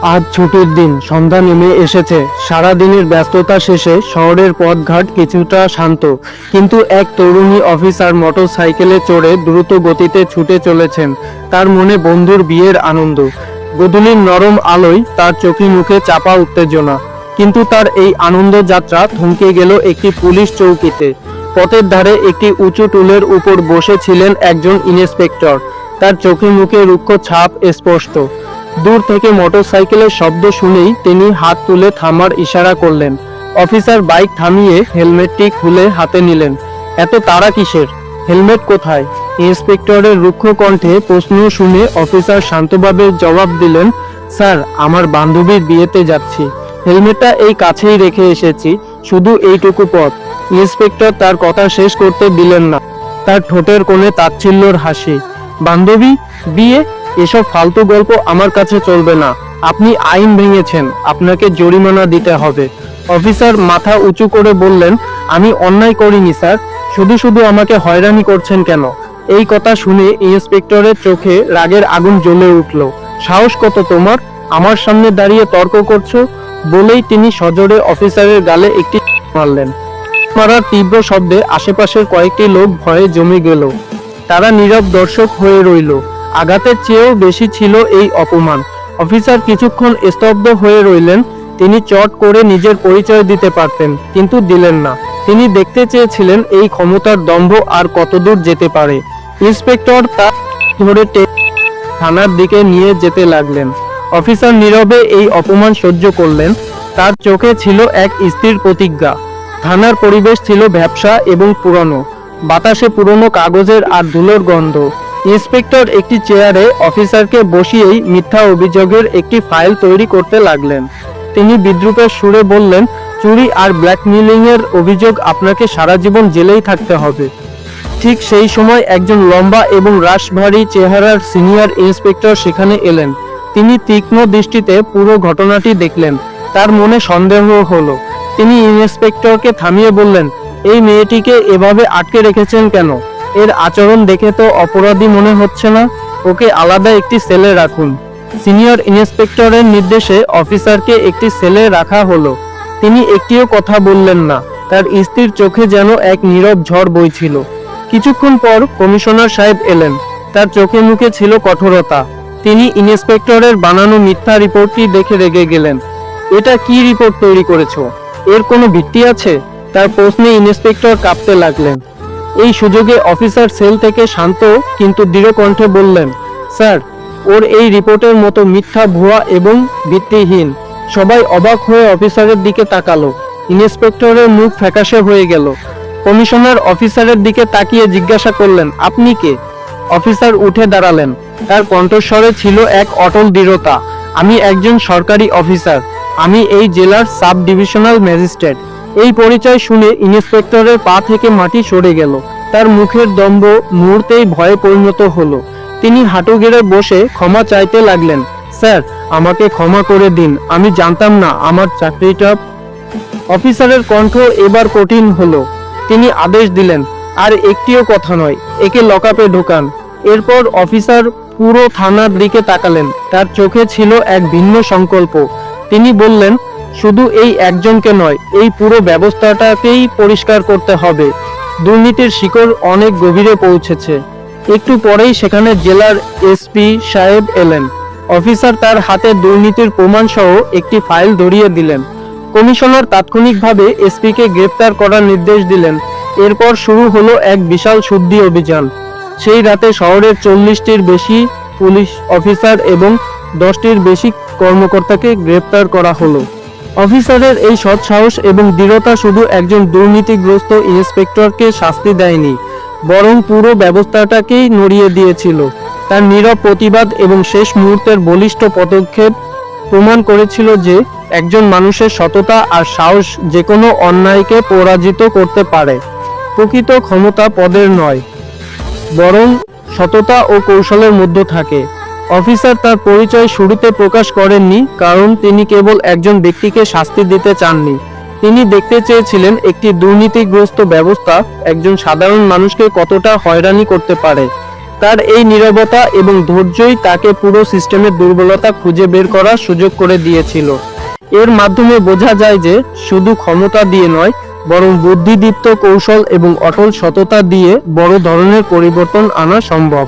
আজ ছুটির দিন, সন্ধ্যা নেমে এসেছে। সারা দিনের ব্যস্ততা শেষে শহরের পথঘাট কিছুটা শান্ত, কিন্তু এক তরুণী অফিসার মোটরসাইকেলে চড়ে দ্রুত গতিতে ছুটে চলেছেন। তার মনে বন্ধুর বিয়ের আনন্দ, গোধূলির নরম আলোয় তার চোখে মুখে চাপা উত্তেজনা। কিন্তু তার এই আনন্দ যাত্রা থমকে গেল একটি পুলিশ চৌকিতে। পথের ধারে একটি উঁচু টুলের উপর বসে ছিলেন একজন ইন্সপেক্টর। তার চোখে মুখে রুক্ষ ছাপ স্পষ্ট। দূর থেকে মোটরসাইকেলের শব্দ শুনেই তিনি হাত তুলে থামার ইশারা করলেন। অফিসার বাইক থামিয়ে হেলমেটটি খুলে হাতে নিলেন। এত তাড়া কিসের? হেলমেট কোথায়? ইন্সপেক্টরের রুক্ষ কণ্ঠে প্রশ্ন শুনে অফিসার শান্তভাবে জবাব দিলেন, স্যার, আমার বান্ধবীর বিয়েতে যাচ্ছি। হেলমেটটা এই কাছেই রেখে এসেছি, শুধু এইটুকু পথ। ইন্সপেক্টর তার কথা শেষ করতে দিলেন না। তার ঠোঁটের কোণে তাচ্ছিল্যর হাসি। বান্ধবী, বিয়ে, এসব ফালতু গল্প আমার কাছে চলবে না। আপনি আইন ভেঙেছেন, আপনাকে জরিমানা দিতে হবে। অফিসার মাথা উঁচু করে বললেন, আমি অন্যায় করিনি স্যার, শুধু শুধু আমাকে হয়রানি করছেন কেন? এই কথা শুনে ইন্সপেক্টরের চোখে রাগের আগুন জ্বলে উঠল। সাহস কত তোমার, আমার সামনে দাঁড়িয়ে তর্ক করছো? বলেই তিনি সজোরে অফিসারের গালে একটি মারলেন। মারার তীব্র শব্দে আশেপাশের কয়েকটি লোক ভয়ে জমে গেল। তারা নীরব দর্শক হয়ে রইল। আঘাতের চেয়েও বেশি ছিল এই অপমান। অফিসার কিছুক্ষণ স্তব্ধ হয়ে রইলেন। তিনি চট করে নিজের পরিচয় দিতে পারতেন, কিন্তু দিলেন না। তিনি দেখতে চেয়েছিলেন এই ক্ষমতার দম্ভ আর কতদূর যেতে পারে। ইন্সপেক্টর তার ধরে থানার দিকে নিয়ে যেতে লাগলেন। অফিসার নীরবে এই অপমান সহ্য করলেন। তার চোখে ছিল এক স্থির প্রতিজ্ঞা। থানার পরিবেশ ছিল ভ্যাপসা এবং পুরনো। বাতাসে পুরনো কাগজের আর ধুলোর গন্ধ। ইন্সপেক্টর একটি চেয়ারে অফিসারকে বসিয়েই মিথ্যা অভিযোগের একটি ফাইল তৈরি করতে লাগলেন। তিনি বিদ্রূপের সুরে বললেন, চুরি আর ব্ল্যাকমেইলিং এর অভিযোগ, আপনাকে সারা জীবন জেলেই থাকতে হবে। ঠিক সেই সময় একজন লম্বা এবং রাশভারী চেহারার সিনিয়র ইন্সপেক্টর সেখানে এলেন। তিনি তীক্ষ্ণ দৃষ্টিতে পুরো ঘটনাটি দেখলেন। তার মনে সন্দেহ হলো। তিনি ইন্সপেক্টরকে থামিয়ে বললেন, এই মেয়েটিকে এভাবে আটকে রেখেছেন কেন? এর আচরণ দেখে তো অপরাধী মনে হচ্ছে না। ওকে আলাদা একটি সেলে রাখুন। সিনিয়র ইন্সপেক্টরের নির্দেশে অফিসারকে একটি সেলে রাখা হলো। তিনি একটিও কথা বললেন না। তার স্থির চোখে যেন এক নীরব ঝড় বইছিল। কিছুক্ষণ পর কমিশনার সাহেব এলেন। তার চোখে মুখে ছিল কঠোরতা। তিনি ইন্সপেক্টরের বানানো মিথ্যা রিপোর্টটি দেখে রেগে গেলেন। এটা কি রিপোর্ট তৈরি করেছো? এর কোনো ভিত্তি আছে? তার প্রশ্নে ইন্সপেক্টর কাঁপতে লাগলেন। এই সুযোগে অফিসার সেল থেকে শান্ত কিন্তু দৃঢ় কণ্ঠে বললেন, স্যার, ওর এই রিপোর্টের মতো মিথ্যা, ভুয়া এবং ভিত্তিহীন। সবাই অবাক হয়ে অফিসারের দিকে তাকালো। ইন্সপেক্টরের মুখ ফ্যাকাশে হয়ে গেল। কমিশনার অফিসারের দিকে তাকিয়ে জিজ্ঞাসা করলেন, আপনি কে? অফিসার উঠে দাঁড়ালেন। তার কণ্ঠস্বরে ছিল এক অটল দৃঢ়তা। আমি একজন সরকারি অফিসার। আমি এই জেলার সাব ডিভিশনাল ম্যাজিস্ট্রেট। এই পরিচয় শুনে ইন্সপেক্টরের পা থেকে মাটি সরে গেল। তার মুখের দম্ভ মুহূর্তেই ভয়ে পরিণত হলো। তিনি হাঁটু গেড়ে বসে ক্ষমা চাইতে লাগলেন, স্যার, আমাকে ক্ষমা করে দিন, আমি জানতাম না আমার চাকরিটা। অফিসারের কণ্ঠ এবার কঠিন হলো। তিনি আদেশ দিলেন, আর একটিও কথা নয়, একে লকআপে ঢোকান। এরপর অফিসার পুরো থানার দিকে তাকালেন। তার চোখে ছিল এক ভিন্ন সংকল্প। তিনি বললেন, শুধু এই একজনকে নয়, এই পুরো ব্যবস্থাটাকেই পরিষ্কার করতে হবে। দুর্নীতির শিকড় অনেক গভীরে পৌঁছেছে। একটু পরেই সেখানে জেলার এসপি সাহেব এলেন। অফিসার তার হাতে দুর্নীতির প্রমাণ সহ একটি ফাইল ধরিয়ে দিলেন। কমিশনার তাৎক্ষণিকভাবে এসপিকে গ্রেফতার করার নির্দেশ দিলেন। এরপর শুরু হলো এক বিশাল শুদ্ধি অভিযান। সেই রাতে শহরের 40টির বেশি পুলিশ অফিসার এবং 10টির বেশি কর্মকর্তাকে গ্রেফতার করা হলো। অফিসারের এই সৎসাহস এবং দৃঢ়তা শুধু একজন দুর্নীতিগ্রস্ত ইন্সপেক্টরকে শাস্তি দেয়নি, বরং পুরো ব্যবস্থাটাকেই নড়িয়ে দিয়েছিল। তার নীরব প্রতিবাদ এবং শেষ মুহূর্তের বলিষ্ঠ পদক্ষেপ প্রমাণ করেছিল যে একজন মানুষের সততা আর সাহস যেকোনো অন্যায়কে পরাজিত করতে পারে। প্রকৃত ক্ষমতা পদের নয়, বরং সততা ও কৌশলের মধ্যে থাকে। অফিসার তার পরিচয় শুরুতে প্রকাশ করেননি, কারণ তিনি কেবল একজন ব্যক্তিকে শাস্তি দিতে চাননি। তিনি দেখতে চেয়েছিলেন একটি দুর্নীতিগ্রস্ত ব্যবস্থা একজন সাধারণ মানুষকে কতটা হয়রানি করতে পারে। তার এই নীরবতা এবং ধৈর্যই তাকে পুরো সিস্টেমের দুর্বলতা খুঁজে বের করার সুযোগ করে দিয়েছিল। এর মাধ্যমে বোঝা যায় যে শুধু ক্ষমতা দিয়ে নয়, বরং বুদ্ধিদীপ্ত কৌশল এবং অটল সততা দিয়ে বড় ধরনের পরিবর্তন আনা সম্ভব।